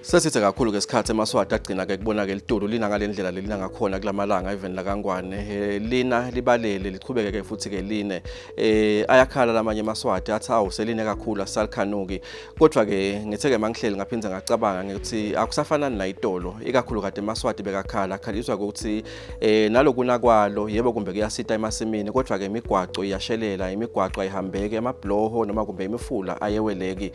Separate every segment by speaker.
Speaker 1: Sesithe kakhulu ke isikhathi emaswati agcina ke kubona ke litulu lina ngalendlela lelina ngakhona kulamalanga even la kangwane lina libalele liqhubeke ke futhi ke line ayakhala lamanye emaswati athi awu seline kakhulu asalikhanuki kodwa ke ngithe ke mangihleli ngaphinza ngacabanga ngithi akusafanani la itolo ikakhulu kade emaswati bekakhala khaliswa ukuthi nalokuna kwalo yebo kumbe kuyasita emasimini kodwa ke imigwaco iyashelela imigwaco ayihambeke emabloho noma kumbe imifula ayeweleki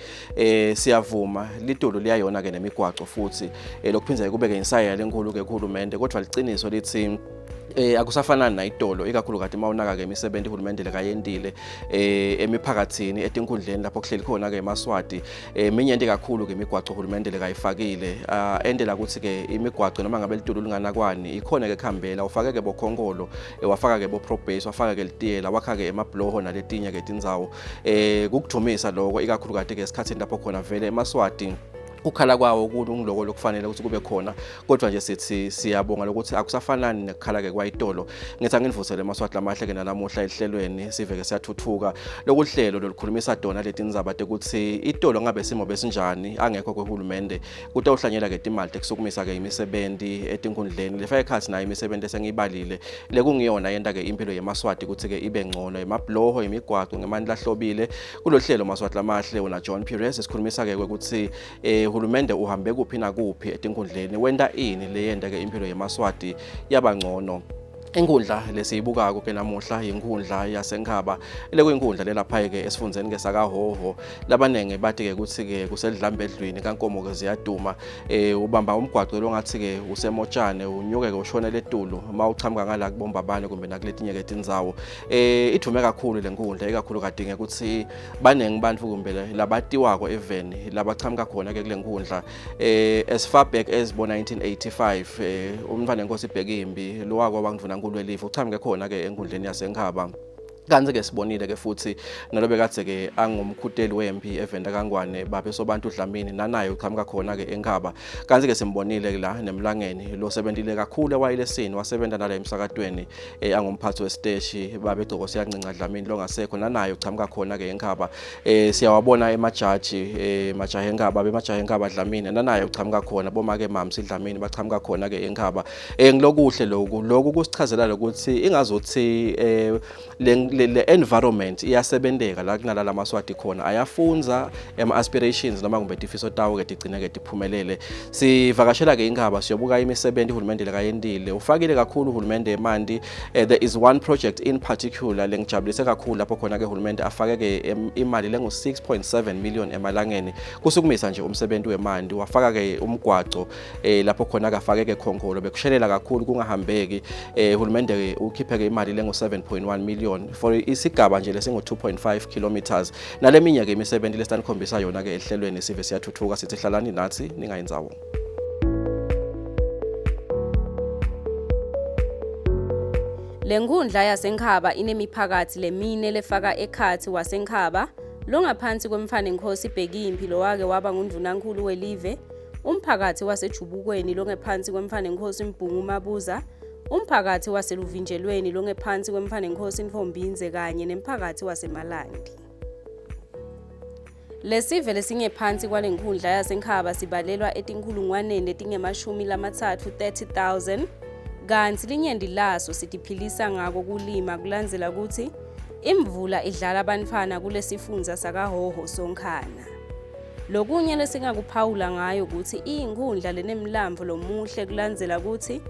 Speaker 1: siyavuma litulu liyayona ke nemigwaco futhi lokuphinza kube ke insaya lenkulu ke uhulumende kodwa liciniso lithi akusafanani na itolo ikakhulu kade mawunaka ke imisebenzi uhulumende lekayendile emiphakathini etinkundleni lapho kuhleli khona ke emaswati minyenti kakhulu ke imigwaco uhulumende lekayifakile endela ukuthi ke imigwaco noma ngabe litulu linganakwani ikhona ke khambela ufake ke bokhonkolo wafaka ke boprobase wafaka ke litiyela wakha ke emabloho naletinye ke tindzawo kukudumisa lokho ikakhulu kade ke esikhathini lapho khona vele emaswati ukhala kwawo kulungiloko lokufanele ukuthi kube khona kodwa nje sithi siyabonga lokuthi akusafanani nekukhala ke kwayitolo ngithi angivusele emaswati lamahle ke nalamuhla ehlelweni sive ke siyathuthuka lokuhlelo lolukhulumisa dona leti ndzaba ukuthi itolo ngabe simo besinjani angekho kweHulumende kuthi uhlanyela ke imali ekusukumisa ke imisebenzi etinkundleni lefaka ekhathi nayo imisebenzi esengiyibalile lekungiyona yenda ke impilo yemaswati ukuthi ke ibe ngcono emabloho imigwaqo ngemani lahlobile kulohlelo maswati lamahle una John Pires sikhulumisa ke ukuthi uhulumende uhambe kuphi na kuphi etinkundleni wenda ini leyenda ke impilo yemaswati yabangcono inkundla lesiyibukako ke namuhla inkundla yaseNkhaba lekuyinkundla lelapha ke esifundzeni ke sakahoho labanenge bathi ke ukuthi ke kusedlamba edlwini kankomo ke ziyaduma ubamba umgwaqo longathi ke usemotshane unyuke ke ushona letulu mawuchamuka ngala kubomba abane kumbe nakuletinye ke tindzawo ithume kakhulu lenkundla ikakhulu kadinge ukuthi banenge bantu kumbe labatiwako even labachamuka khona ke kulenkundla as far back as 1985 umntwana enkosi ibhekimbi lo wako bangivuna nkulu elifu uchamuke khona ke enkundleni yaseNkhaba kanze ke sibonile ke futhi nalobe kade ke angumkhuteli wempi evenda kangwane babe sobantu Dlamini nanayo uchamuka khona ke eNkhaba kanze ke simbonile la nemlangeni lo sebentile kakhulu ewayilesini wasebenza nala emsakadweni angumphathi westeshi babe egcoko siyancinca Dlamini longasekho nanayo uchamuka khona ke eNkhaba siyawabona emajaji majaha eNkhaba bemajaha eNkhaba Dlamini nanayo uchamuka khona boma ke mamsi Dlamini bachamuka khona ke eNkhaba ngilokuhle lokhu kusichazela ukuthi ingazothi le environment iyasebendeka la kunalala maswati khona ayafunza aspirations noma kumbe tifiso tawo ke tigcine ke diphumelele sivakashela ke eNkhaba siyobuka imisebenzi uhulumende lekayendile ufakile kakhulu uhulumende eManti there is one project in particular lengijabulise kakhulu lapho khona ke uhulumende afake ke imali lengu 6.7 million emalangeni kusukumisa nje umsebenzi weManti wafaka ke umgwaco lapho khona kafake ke khonkolo bekushelela kakhulu kungahambeki uhulumende ukhiphe ke imali lengu 7.1 million for isigaba nje lesingo 2.5 kilometers naleminye ke imisebenzi lesinikhombisa yona ke ehlelweni sive siyathuthuka sithi hlalani nathi ningayinzawo
Speaker 2: Lenkundla yaseNkhaba inemiphakathi lemine lefaka ekhathi waseNkhaba longaphansi kwemfane Nkosi ibhekimpi lo wake waba ngundvunankulu welive umphakathi wasejubukweni longephansi kwemfane Nkosi Mbhungu Mabuza umphakathi waseluvinjelweni longephansi kwemfane Nkosi Mfombinze kanye nemphakathi waseMalandi lesive lesingephansi kwalenkundla yaseNkhaba sibalelwa etinkulungwaneni etingemashumi lamathathu 30,000 kanti linyendi laso sitiphilisa ngako kulima kulandzela ukuthi imvula idlala abantfana kulesifundza sakahoho sonkhana lokunye lesingakuphawula ngayo ukuthi iyinkundla lenemlambo lomuhle kulandzela ukuthi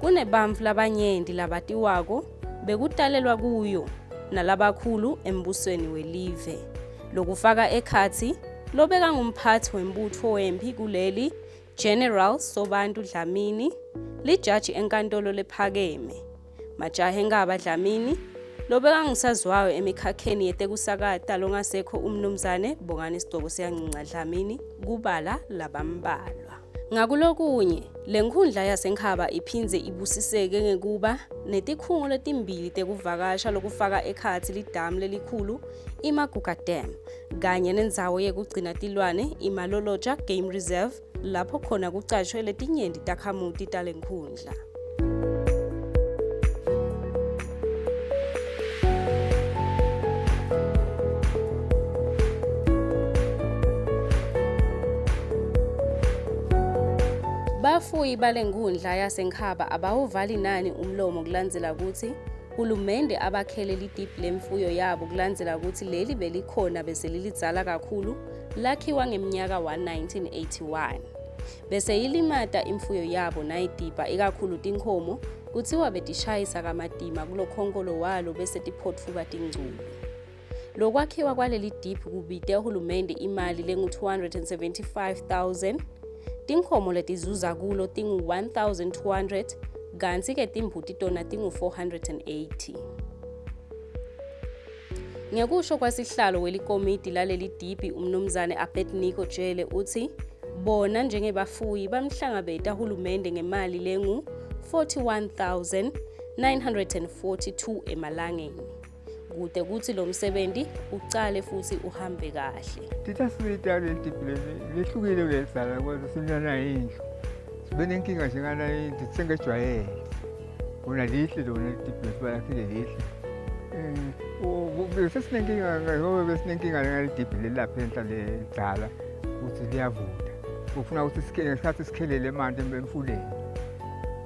Speaker 2: kunebantfu labanyenti labatiwako bekutalelwa kuyo nalabakhulu embusweni welive lokufaka ekhathi lobeka ngumphathi wembutho wempi kuleli General Sobantu Dlamini lijaji enkantolo lephakeme majaha eNkhaba Dlamini lobeka ngisazwayo emikhakheni yetekusakata longasekho umnumzane Bongani Sigcoko siyancinca Dlamini kubala labambalwa ngakulokunye lenkundla yaseNkhaba iphinze ibusiseke ngekuba netikhungo letimbili tekuvakasha lokufaka ekhathi lidamu lelikhulu iMaguga Dam kanye nendzawo yekugcina tilwane iMaloloja Game Reserve lapho khona kucashwe letinyenti takhamuti talenkhundla Abafuyi balenkundla yaseNkhaba abawuvali nani umlomo kulandzela ukuthi hulumende abakhele lidiphi lemfuyo yabo kulandzela ukuthi leli belikhona bese lilidzala kakhulu lakhiwa ngeminyaka 1981 bese ilimata imfuyo yabo nayidipha ikakhulu tinkhomo kuthiwa betishayisa kamatima kulokhonkolo walo bese tiphotfuka tingculo. Lokwakhiwa kwaleli diphi kubite uhulumende imali lengu-275,000, tinkhomo letizuza kulo tingu-1,200 kanti ke timbuti tona tingu-480. Ngekusho kwasihlalo welikomidi laleli diphi umnumzane Abednego Jele uthi bona njengebafuyi bamhlangabeta uhulumende ngemali lengu-41,942 emalangeni. Kude kuthi lo msebenzi ucale futhi uhambe kahle.
Speaker 3: Tithasita le diphi lihlukile kulesala kodwa sinyana yindlu. Sibe nenkinga njengana yindlu sengejwayele. Bona lihle lona diphi sibalakile lihle. Sesinenkinga ngoba besinenkinga ngale diphi lelapha enhla ledzala ukuthi liyavuda. Ufuna ukuthi ngesikhathi sikhelele emanti emfuleni.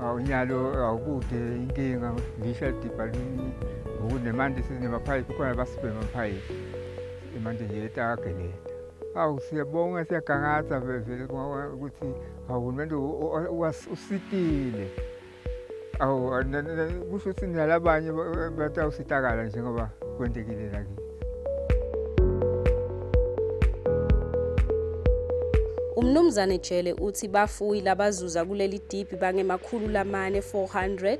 Speaker 3: Awunyalo awukude inkinga lisha diphi ukunemanti sizinemapipe khona basibe amapipe imanje nje etageleta. Siyabonga siyagangatha vele ukuthi uhulumende usitile. Kusho ukuthi nalabanye batawusitakala njengoba kwentekile lakithi.
Speaker 2: Umnumzane Jele uthi bafuyi labazuza kuleli diphi bangemakhulu lamane 400.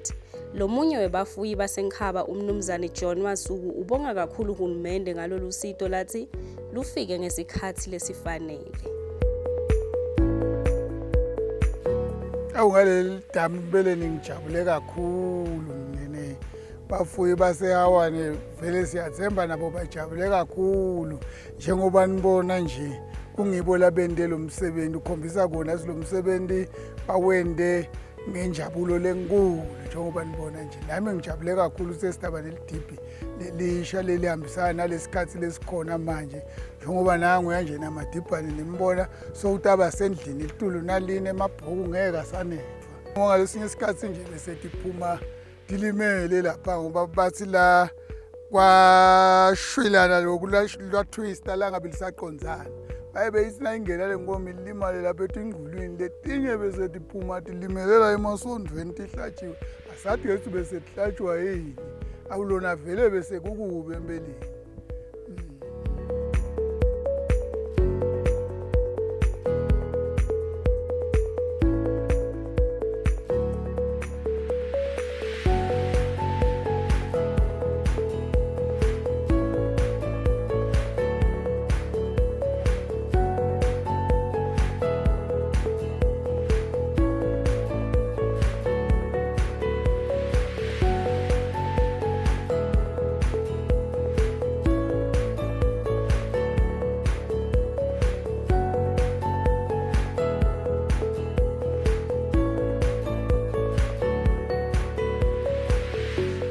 Speaker 2: Lomunye webafuyi baseNkhaba umnumzane John Masuku ubonga kakhulu uhulumende ngalolu sito lathi lufike ngesikhathi lesifanele.
Speaker 4: Awungaleli damu bele ningijabule kakhulu nene bafuyi baseHawane vele siyathemba nabo bajabule kakhulu njengoba nibona nje kungibo labende lo msebenzi ukhombisa kona lo msebenzi bawende ngenjabulo lenkulu njengoba nibona nje nami ngijabule kakhulu sesitaba lelidiphi lelisha lelihambisana nalesikhathi lesikhona manje njengoba nangu kanje namadibhane nimbona so utaba sendlini litulu naline emabhuku ngeke asanethwa ngoba lesinye isikhathi nje bese tiphuma dilimele lapha ngoba bathi la kwashwilana lokula twista la ngabe lisaqondzana bayibe isina ingena lenkomo ilimale lapha etingqulwini letinye bese tiphuma tilimelela emasondweni tihlatshiwe asathi yesu bese tihlatshwa yini awulona vele bese kukube empeleni.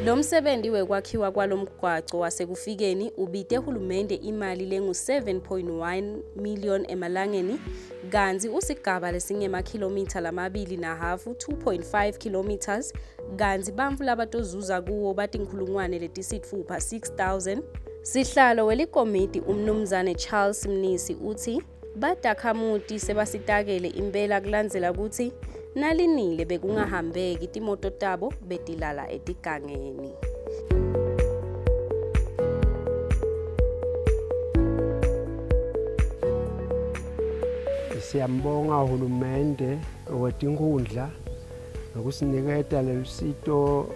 Speaker 2: Lo msebenzi wekwakhiwa kwalomgwaco wasekufikeni ubite uhulumende imali lengu-7.1 million emalangeni kanti usigaba lesingema-kilometer lamabili nahafu 2.5 kilometers kanti bantfu labatozuza kuwo batinkhulungwane letisitfupha 6,000. Sihlalo welikomiti umnumzane Charles Mnisi uthi batakhamuti sebasitakele impela kulandzela ukuthi nalinile bekungahambeki timoto tabo betilala etigangeni.
Speaker 5: Siyambonga uhulumende wetinkhundla ngokusiniketa lelusito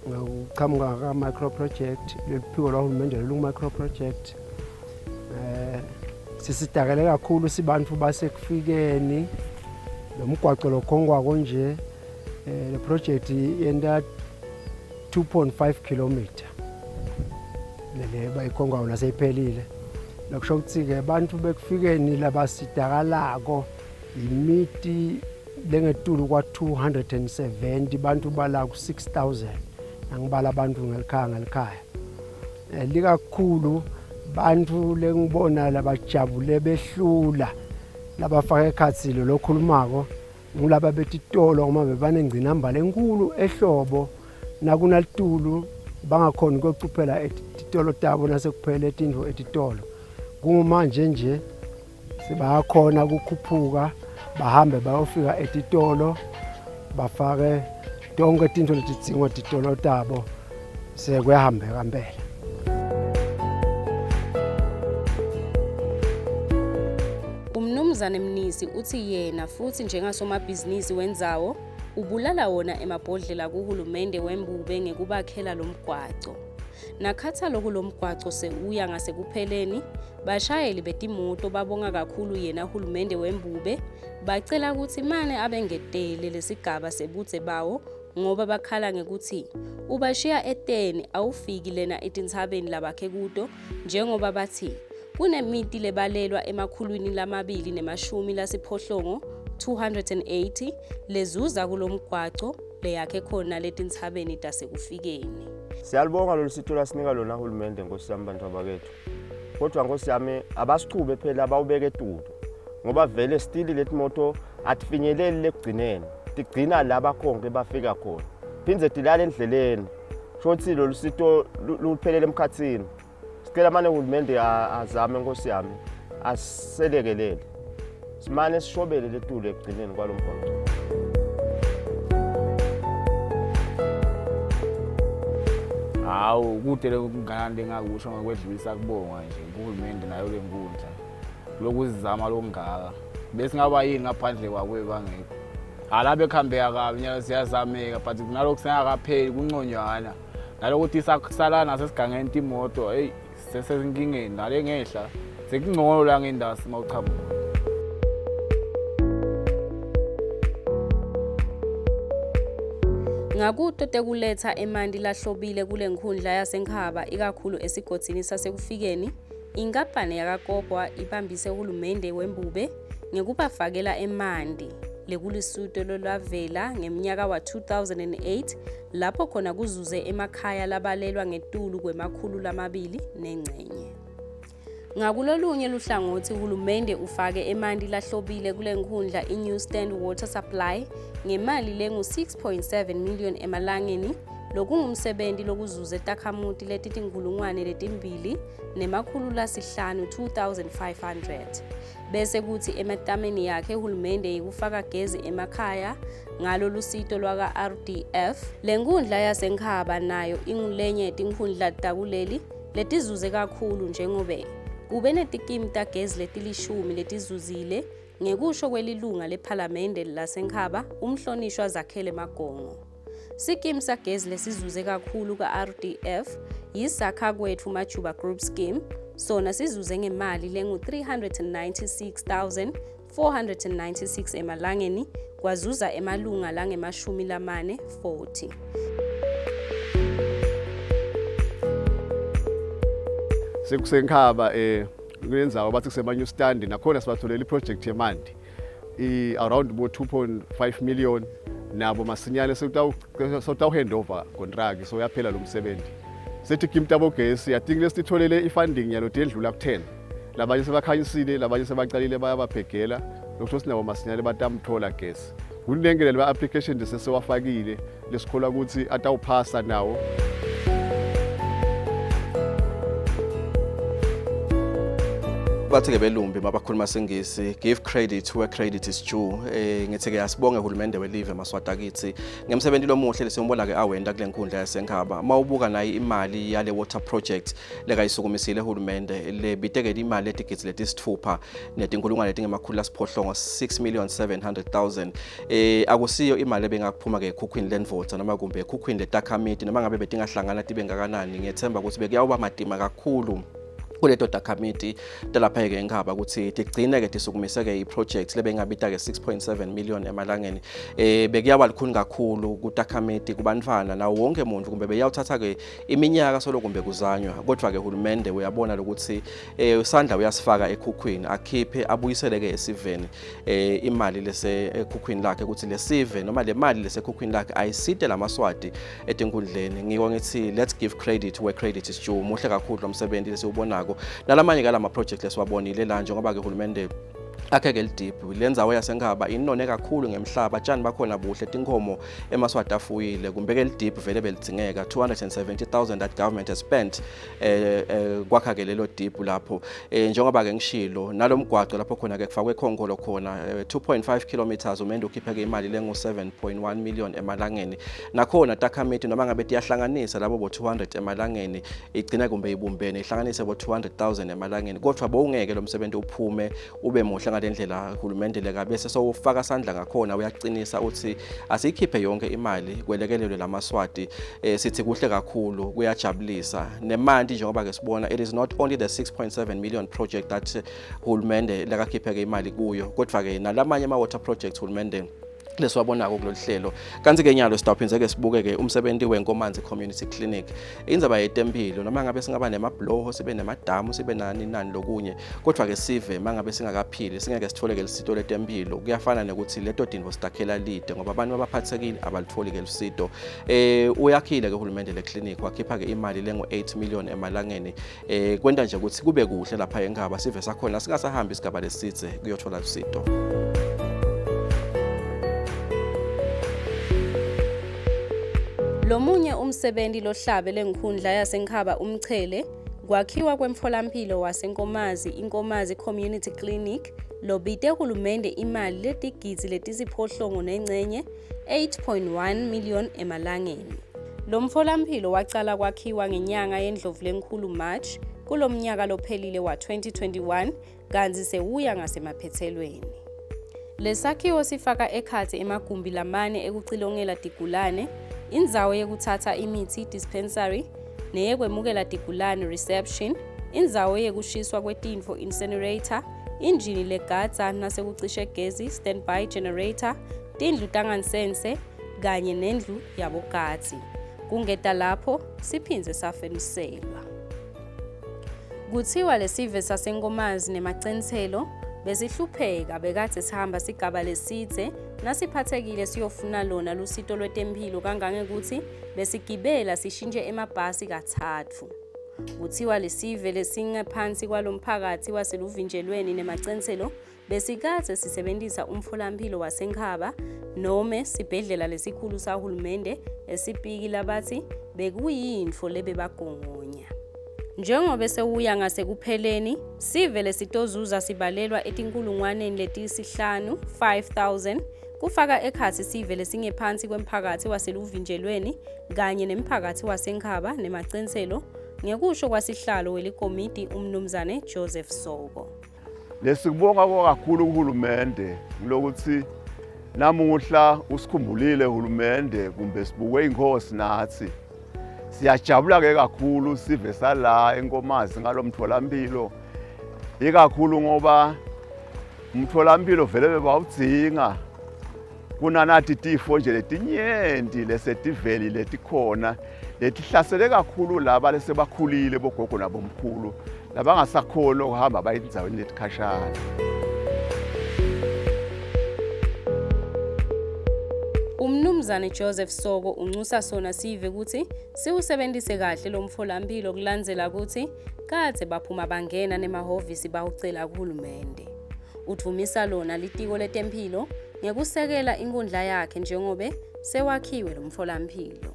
Speaker 5: ngokuqhamuka ka-micro project leliphiko lwahulumende lelu-micro project. Sisitakele kakhulu sibantfu basekufikeni nomgwaco lokhongwako nje le project yenda 2.5 kilometer lele bayikhongwayo naseyiphelile lokusho ukuthi ke abantu bekufikeni labasitakalako imiti lengetulu kwa 270 bantu bala ku 6,000 angibala abantu ngelikhaya likakhulu bantu lengibona labajabule behlula labafaka ekhathilo lokhulumako ngulaba betitolo ngoba bebanengcinamba lenkulu ehlobo nakunalitulu bangakhona ukucuphela etitolo tabo nasekuphela etindvo etitolo. Kumanje nje sebayakhona ukukhuphuka bahambe bayofika etitolo bafake tonke tintfo letidzingo titolo tabo sekuyahambeka mpela.
Speaker 2: Umnumzane Mnisi uthi yena futhi njengasomabhizinisi wendzawo ubulala wona emabhodlela kuhulumende wembube ngekubakhela lo mgwaco. Nakhatha lokho lo mgwaco seuya ngasekupheleni, bashayeli betimoto babonga kakhulu yena uhulumende wembube, bacela ukuthi mane abengetele lesigaba sebudze bawo ngoba bakhala ngekuthi ubashiya eteni awufiki lena etintshabeni labakhe kuto njengoba bathi kunemiti lebalelwa emakhulwini lamabili nemashumi lasiphohlongo 280 lezuza kulomgwaco leyakhe khona letintshabeni tasekufikeni.
Speaker 6: Siyalibonga lolu sitho lasinika lona uhulumende Nkosi yami bantu abakethu. Kodwa Nkosi yami abasichube phela abawubeke etulo. Ngoba vele still letimoto atifinyeleli lekugcineni. Tigcina laba khonke bafika khona. Phindze tilale endleleni. Shothi lolu sitho luphelele emkhatsini. Sicela manje uhulumende azame Nkosi yami aselekelele. Simane sishobele letulo ekugcineni kwalomgwaqo.
Speaker 7: Hawu kude lokungana ngakusho ngakwedlulisa kubonga nje uhulumende nayo lenkundla lokuzizama lokungaka bese ngaba yini ngaphandle kwakwe bangekho alabe khambeka kabi nyalo siyazameka but kunalokho sengakapheli kunconywana nalokuthi sakusala nasesigangeni imoto hey sesezinkingeni nale ngehla sekungcono la ngendasi mawuchamuka.
Speaker 2: Ngakuto tekuletha emanti lahlobile kule nkhundla yasenkhaba ikakhulu esigodini sasekufikeni, inkampani yakakobwa ibambise uhulumende wembube ngekubafakela emanti lekulisuto lolwavela ngeminyaka wa 2008 lapho khona kuzuze emakhaya labalelwa ngetulu kwemakhulu lamabili nengcenye. Ngakulolunye luhlangothi uhulumende ufake emanti lahlobile kule nkhundla i-New Stand Water Supply ngemali lengu 6.7 million emalangeni lokungumsebenzi lokuzuza etakhamuti letitinkulungwane letimbili nemakhulu lasihlanu 2500 bese kuthi ematameni yakhe uhulumende yikufaka gezi emakhaya ngalo lusito lwaka RDF. Le nkhundla yasenkhaba nayo ingulenye yetinkhundla takuleli letizuze kakhulu njengobe kube netikimu tagezi letilishumi letizuzile ngekusho kwelilunga lephalamende lasenkhaba umhlonishwa Zakhele Magongo. Sikimu sagezi lesizuze kakhulu ka-RDF yisakha kwethu Majuba Group Scheme, sona sizuze ngemali lengu 396,496 emalangeni kwazuza emalunga langemashumi lamane 40.
Speaker 8: Sekusenkhaba kuyenzayo bathi kusema New Stand nakhona sibatholela iproject yemanti around 2.5 million nabo masinyane sewuta handover contract so yaphela lo msebenzi sethi kimtabo gesi I think lesitholele ifunding yalo edlula ku10 labanye sebakhanyisile labanye sebaqalile bayababhegela lokho sinabo masinyane batamthola gesi kunengele le application desesewafakile lesikhola ukuthi atawuphasa nawo.
Speaker 1: Bathi-ke belumbi mabakhuluma sengisi give credit where credit is due. Ngithi-ke asibonge uhulumende welive Maswati akithi ngemsebenzi lomuhle lesiyobona-ke awenda kule nkhundla yasenkhaba. Mawubuka nayo imali yale water project lekayisukumisile uhulumende lebiteke imali etigidzi letisithupha netinkulungwane letingemakhulu lasiphohlongo 6,700,000. Akusiyo imali ebengakuphuma-ke ekhukhwini lendvodza noma kumbe ekhukhwini letakhamiti noma ngabe betingahlangana tibe ngakanani. Ngiyethemba ukuthi bekuyawuba madima kakhulu kuleto takhamiti talapha-ke enkhaba ukuthi tigcine-ke tisukumise-ke iproject lebengabita-ke 6.7 million emalangeni. Bekuyaba likhulu kakhulu kutakhamiti kubantfwana nawo wonke muntu kumbe beyawuthatha-ke iminyaka solo kumbe kuzanywa kodwa-ke uhulumende uyabona lokuthi usandla uyasifaka ekhukhwini akhiphe abuyisele-ke esiveni imali lese ekhukhwini lakhe ukuthi lesive noma le mali lese ekhukhwini lakhe ayisite lamaswati etinkundleni. Ngiko ngithi let's give credit where credit is due. Muhle kakhulu lo msebenzi lesiwubonako nalamanye kala ma project lesiwabonile la njengoba-ke uhulumende akheke lidip lenzawo yaseNkhaba inone kakhulu ngemhlaba tshani bakhona buhle tinkomo emaswati afuyile kumbeke lidip vele belidingeka 270,000 that government has spent kwakhake lelo dip lapho njengoba ke ngishilo nalomgwaqo lapho khona ke kufakwe khonkholo khona 2.5 kilometers umende ukhipheke imali lengu 7.1 million emalangeni nakhona takhamiti noma ngabe tiyahlanganisa labo bo 200 emalangeni igcina kumbe ibumbene ihlanganise bo 200,000 emalangeni kodwa bowungeke lo msebenzi uphume ube muhle lendlela uhulumende leka bese sowufaka sandla ngakhona uyacinisa uthi asikhiphe yonke imali kwelekelelwe lamaswati sithi kuhle kakhulu kuyajabulisa nemandi njengoba ke sibona it is not only the 6.7 million project that uhulumende leka khipheke imali kuyo kodwa ke nalamanye ama water projects uhulumende leswabona kulolu hlelo kanti ke nyalo sitawuphinze ke sibuke ke umsebenzi wenkomanzi community clinic indzaba yetempilo noma ngabe singaba nemabloho sibe nemadamu sibe nani lokunye kodwa ke sive mangabe singakaphili singeke sithole ke lisito letempilo kuyafana nokuthi leto dinvo sitakhela lide ngoba abantu abaphathekile abalitholi ke lisito uyakhile ke uhulumende le clinic wakhipha ke imali lengo 8 million emalangeni kwenta nje ukuthi kube kuhle lapha eNkhaba sive sakhona singasahambi isigaba lesithe kuyothola lisito.
Speaker 2: Lomunye umsebenzi lohlabe lenkhundla yaseNkhaba umchele kwakhiwa kwemtholampilo wasenkomazi inkomazi community clinic lobite uhulumende imali letigidzi letiziphohlongo nengcenye 8.1 million emalangeni. Lo mtholampilo waqala kwakhiwa ngenyanga yeNdlovulenkhulu March kulomnyaka lophelile wa 2021 kanzi sewuya ngasemaphethelweni. Lesakhiwo sifaka ekhathi emagumbi lamane ekucilongela tigulane indzawo yekuthatha imithi dispensary neyekwemukela tigulane reception indzawo yekushiswa kwetintfo incinerator injini legadza nasekucishe gezi standby generator tindlu tangansense kanye nendlu yabogadi kungeta lapho siphinze safeniselwa kuthiwa lesive sasenkomazi nemacenthelo besihlupheka bekade sihamba sigaba lesithe nasiphathekile siyofuna lona lusito lwetempilo kangangekuthi besigibela sishintshe emabhasi kathathu kuthiwa lesive lesingaphansi kwalomphakathi waseluvinjelweni nemacenthelo besikade sisebenzisa umtholampilo waseNkhaba noma sibhedlela lesikhulu sahulumende esipiki labathi bekuyintfo lebebagongonya. Njengoba sewuya ngasekupheleni sive lesitozuza sibalelwa etinkulungwaneni letisihlanu 5,000 kufaka ekhathi sive lesingephansi kwemphakathi waseluvinjelweni kanye nemphakathi waseNkhaba nemacenthelo ngekusho kwasihlalo welikomiti umnumzane Joseph Soko.
Speaker 6: Lesikubonga kakhulu uhulumende lokuthi namuhla usikhumbulile uhulumende kumbe sibuke inkosi nathi siyajabula ke kakhulu sive sala enkomazi ngalomtholampilo ikakhulu ngoba umtholampilo vele bebawudzinga kunanathi tifo nje letinyenti lesetiveli letikhona letihlasele kakhulu laba lesebakhulile bogogo nabomkhulu labangasakhona ukuhamba bayindzaweni letikhashana.
Speaker 2: Umnumzane Joseph Soko uncusa sona sive ukuthi siwusebenzise kahle lo mtholampilo kulandzela ukuthi kade baphuma bangena nemahovisi bawucela kuhulumende. Uthumisa lona litiko letempilo ngekusekela inkundla yakhe njengobe sewakhiwe lo mtholampilo.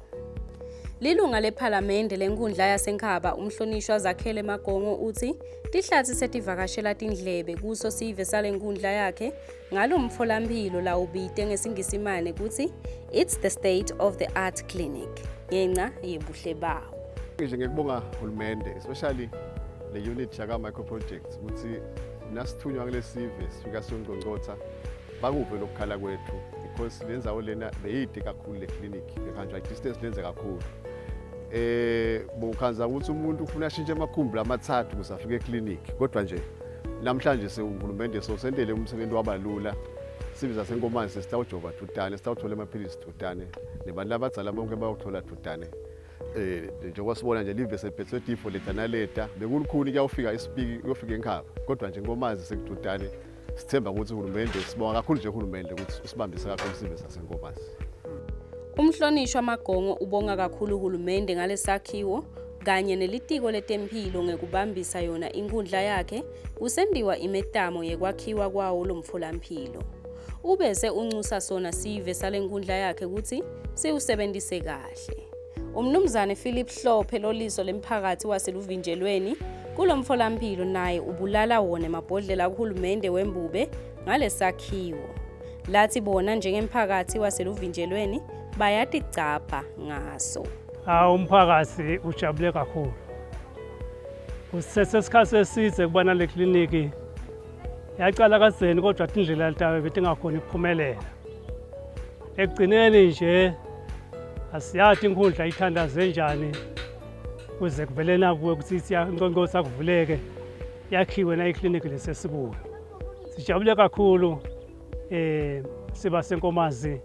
Speaker 2: Lilunga lephalamende lenkundla yaseNkhaba umhlonishwa Zakhele Magongo uthi tihlathi setivakashela tindlebe kuso sive salenkundla yakhe ngalo mtholampilo la ubite ngesingisimane ukuthi it's the state of the art clinic ngenxa yebuhle bawo.
Speaker 8: Nje ngikubonga uhulumende especially le unit yaka micro projects ukuthi nasithunywa kule sive sifika songqongqotha bakuphe lokukhala kwethu because lenzawo lena beyide kakhulu le clinic lekanjwa distance lenze kakhulu. Bukhanza ukuthi umuntu ufuna ashintshe amakhumbi amathathu kusafika eclinic kodwa nje namhlanje sehulumende sosendele umsebenzi wabalula sibiza senkomanzi sitawujova thutane sitawuthola amaphilisi thutane nebantu abadzala bonke bayothola thutane njengoba sibona nje live sephethwe tifo letanaleta bekulukhuni kuyafika isipiki kuyofika eNkhaba kodwa nje inkomazi sekuthutane sithemba ukuthi uhulumende sibonga kakhulu nje uhulumende ukuthi usibambise kakhulu sibe sasenkomazi.
Speaker 2: Umhlonishwa Magongo ubonga kakhulu uhulumende ngalesakhiwo kanye nelitiko letempilo ngekubambisa yona inkundla yakhe kusendiwa imetamo yekwakhiwa kwawo lo mtholampilo. Ubese uncusa sona Sive sale nkundla yakhe ukuthi siwusebenzise kahle. Umnumzane Philip Hlophe loliso lemphakathi waseluvinjelweni kulo mtholampilo naye ubulala wona emabhodlela kuhulumende wembube ngalesakhiwo. Lathi bona njengemphakathi waseluvinjelweni bayaticapha ngaso.
Speaker 9: Umphakathi ujabule kakhulu. Kusesesikhathi eside kubona le kliniki yaqala kazeni kodwa indlela litawe betingakhona ukuphumelela. Ekugcineni nje asiyathi inkundla ithandaze njani kuze kuvele nakuwe ukuthi inkqonkqosi akuvuleke yakhiwe na ikliniki lesesikuyo. Sijabule kakhulu siba senkomazi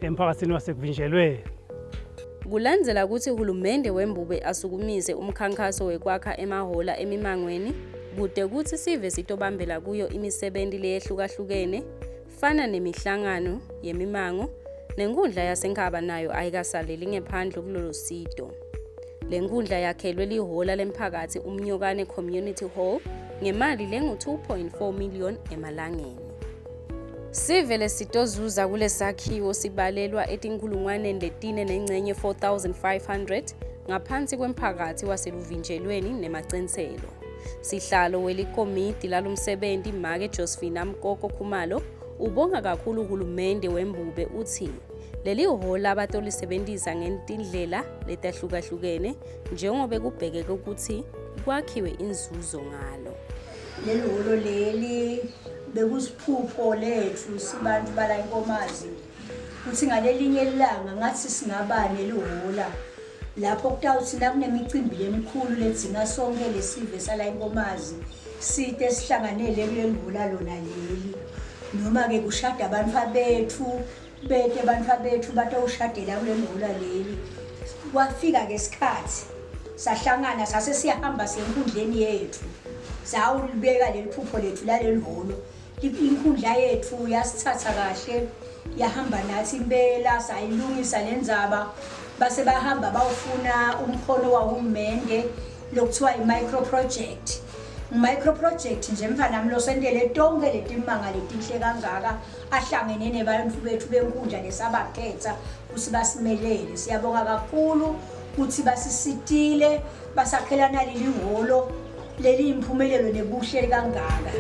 Speaker 9: emphakathini wasekuvinjelweni.
Speaker 2: Kulandzela ukuthi uhulumende wembube asukumise umkhankaso wekwakha emahola emimangweni kude kuthi Sive sitobambela kuyo imisebenzi leyehlukahlukene fana nemihlangano yemimango nenkundla yaseNkhaba nayo ayikasaleli ngephandle kulolu sito. Le nkundla yakhelwe lihola lemphakathi umnyokane Community Hall ngemali lengu-2.4 million emalangeni. Sive lesitozuza kulesakhiwo sibalelwa etinkulungwaneni letine nengcenye 4,500 ngaphansi kwemphakathi waseluvinjelweni nemacenselo. Sihlalo welikomidi lalomsebenzi Make Josephine Mkoko Khumalo ubonga kakhulu uhulumende wembube uthi leli hola abatolisebenzisa ngendlela letahlukahlukene njengoba kubhekeke ukuthi kwakhiwe inzuzo ngalo.
Speaker 10: Leli holo leli bekusiphupho lethu sibantu bala inkomazi ukuthi ngalelinye ilanga ngathi singabane lihola lapho kutawuthi nakunemicimbi emikhulu ledzinga sonke lesive sala inkomazi site sihlanganele kuleli hola lona leli noma ke kushada abantu abethu bete abantu abethu batawushadela kuleli hola leli. Kwafika ke isikhathi sahlangana sase siyahamba senkundleni yethu sawulibeka leli phupho lethu laleli holo. Inkundla yethu yasithatha kahle yahamba nathi impela sayilungisa lenzaba base bahamba bawufuna umkhono wahulumende lokuthiwa i-micro project nje mfana nami losendele tonke letimanga letinhle kangaka ahlangene nebantu bethu benkundla lesabakhetha ukuthi basimelele. Siyabonga kakhulu ukuthi basisitile basakhelana leli holo leli imphumelelo nebuhle kangaka.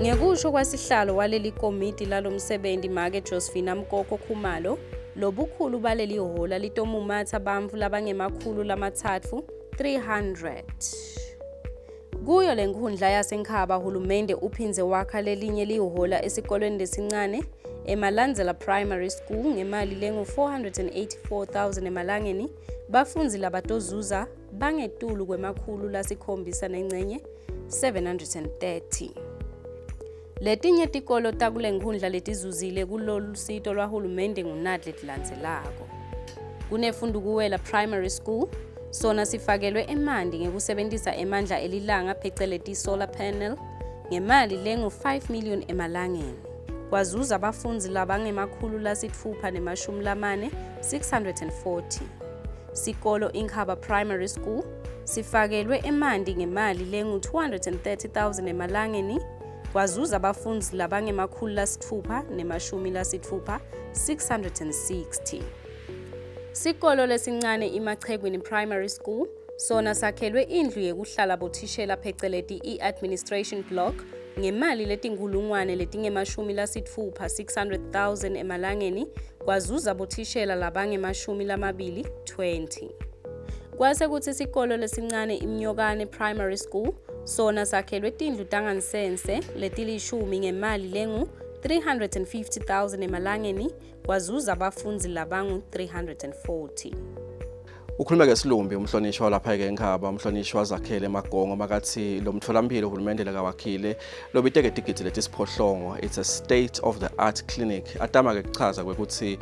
Speaker 2: Ngekusho kwasihlalo waleli komiti lalomsebenzi Make Josephine Mkoko Khumalo, lobukhulu baleli hola litomumatha bantfu labangemakhulu lamathatfu 300. Kuyo le nkundla yaseNkhaba hulumende uphinze wakha lelinye lihola esikolweni lesincane eMalandzela Primary School ngemali lengu-484,000 emalangeni bafundzi labatozuza bangetulu kwemakhulu lasikhombisa nengcenye 730. Letinye tikolo takule nkundla letizuzile kulolu sito lwahulumende ngunadle tilandzelako. Kunefundukuwela Primary School, sona sifakelwe emanti ngekusebenzisa emandla elilanga pheceleti solar panel ngemali lengu-5 million emalangeni. Kwazuza abafundzi labangemakhulu lasitfupha nemashumi lamane 640. Sikolo NKHABA Primary School sifakelwe emanti ngemali lengu-230,000 emalangeni. Kwazuza abafundzi labangemakhulu lasitfupha nemashumi lasitfupha 660. Sikolo lesincane iMachegweni Primary School sona sakhelwe indlu yekuhlala bothishela pheceleti i-administration block ngemali letinkulungwane letingemashumi lasitfupha 600,000 emalangeni. Kwazuza bothishela labangemashumi lamabili 20. Kwase kuthi sikolo lesincane imnyokane Primary School sona sakhelwe tindlu tangansense letilishumi ngemali lengu-350,000 emalangeni. Kwazuza abafundzi labangu-340.
Speaker 1: Ukhuluma ngesilumbi umhlonishwa lapha ke eNkhaba, umhlonishwa zakhele emagongo makathi lo mtholampilo uhulumende lakawakhile lobiteke digiti lethi siphohlongo. It's a state of the art clinic. Atama ke kuchaza ukuthi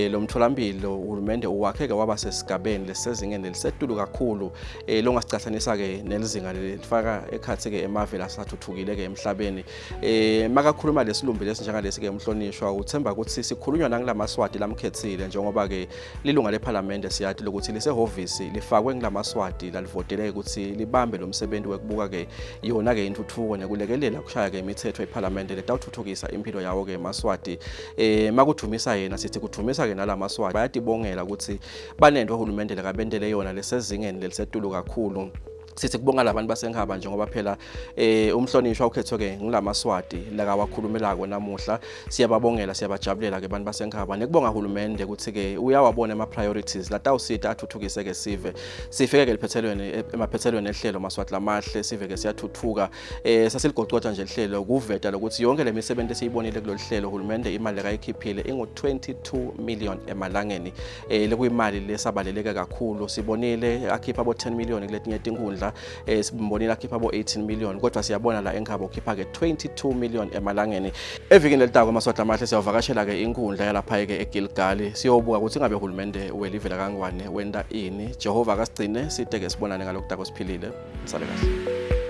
Speaker 1: lo mtholampilo uhulumende uwakheke waba sesigabeni lesezingeni elisetulu kakhulu longasicathanisa ke nelizinga lelifaka ekhathi ke emavela asathuthukile ke emhlabeni. Makakhuluma lesilumbi lesinjengalesi ke umhlonishwa uthemba ukuthi sikhulunywa nanglamaswati lamkhethile njengoba ke lilunga leParliament siyati lokuthi lisehhovisi lifakwe nglamaswati lalivotele ukuthi libambe lo msebenzi wekubuka ke yona ke intuthuko nekulekelela kushaya ke imithetho eParliament letawuthuthukisa impilo yawo ke emaswati. Makuthumisa yena sithi kuthumisa ke nalamaswati bayatibongela ukuthi banento uhulumende lekabendele yona lesezingeni lelisetulu kakhulu. Sithi kubonga labantu baseNkhaba njengoba phela umhlonishwa ukhethwe ke nglamaswati lakawakhulumelako namuhla. Siyababongela siyabajabulela ke abantu baseNkhaba nekubonga uhulumende ukuthi ke uyawabona ama priorities latawusita athuthukise ke Sive. Sifike ke liphethelweni emaphethelweni ehlelo maswati lamahle Sive ke siyathuthuka. Sasilgocotha nje ihlelo kuveta lokuthi yonke lemisebenzi esiyibonile kulolu hlelo uhulumende imali ekayikhiphile ingo 22 million emalangeni. Lekuyimali lesabaleleke kakhulu. Sibonile akhipha abo 10 million kuletinye inkundla. Simbonile akhipha abo 18 million kodwa siyabona la eNkhaba ukhipha ke 22 million emalangeni. Evikini lelitako amaswati amahle siyavakashela ke inkundla yalapha ke eGilgali siyobuka ukuthi ngabe uhulumende welivela kangwane wenda ini. Jehova akasigcine side ke sibonane ngalokudako siphilile. Sale kahle.